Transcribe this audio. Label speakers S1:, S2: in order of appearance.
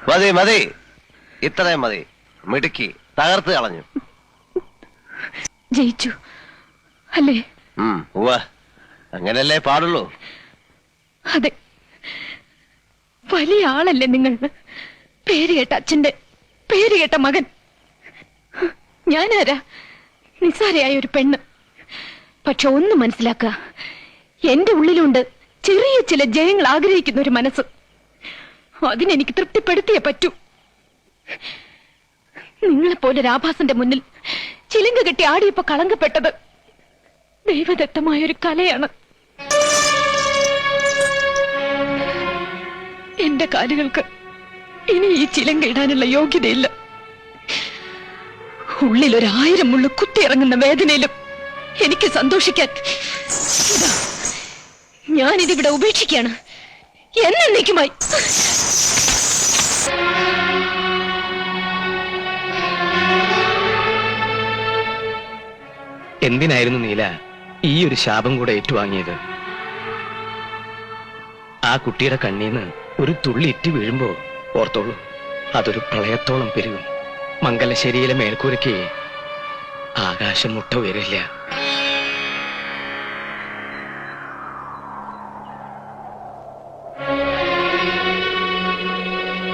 S1: മതി മതി, ഇത്രയും മതി. മിടുക്കി, തകർത്ത് കളഞ്ഞു.
S2: ജയിച്ചു അല്ലേ?
S1: അങ്ങനല്ലേ പാടുള്ളൂ.
S2: അതെ, വലിയ ആളല്ലേ നിങ്ങൾ. പേരുകേട്ട അച്ഛന്റെ പേരുകേട്ട മകൻ. ഞാനാരാ? നിസ്സാരയായ ഒരു പെണ്ണ്. പക്ഷെ ഒന്ന് മനസ്സിലാക്കുക, എന്റെ ഉള്ളിലുണ്ട് ചെറിയ ചില ജയങ്ങൾ ആഗ്രഹിക്കുന്ന ഒരു മനസ്സ്. അതിനെനിക്ക് തൃപ്തിപ്പെടുത്തിയേ പറ്റൂ. നിങ്ങളെപ്പോലെ രാഭാസന്റെ മുന്നിൽ ചിലങ്ക കെട്ടി ആടിയപ്പോ കളങ്കപ്പെട്ടത് ദൈവദത്തമായൊരു കലയാണ്. എന്റെ കാലുകൾക്ക് ഇനി ഈ ചിലങ്ക ഇടാനുള്ള യോഗ്യതയില്ല. ഉള്ളിൽ 1000 മുള്ളു കുത്തിയിറങ്ങുന്ന വേദനയിലും എനിക്ക് സന്തോഷിക്കാൻ ഞാനിതിവിടെ ഉപേക്ഷിക്കുകയാണ് എന്നേക്കുമായി.
S3: എന്തിനായിരുന്നു നീല ഈ ഒരു ശാപം കൂടെ ഏറ്റുവാങ്ങിയത്? ആ കുട്ടിയുടെ കണ്ണീന്ന് ഒരു തുള്ളി ഇറ്റി വീഴുമ്പോ ഓർത്തോളൂ, അതൊരു പ്രളയത്തോളം പെരുകും. മംഗലശ്ശേരിയിലെ മേൽക്കൂരയ്ക്ക് ആകാശം മുട്ട ഉയരില്ല.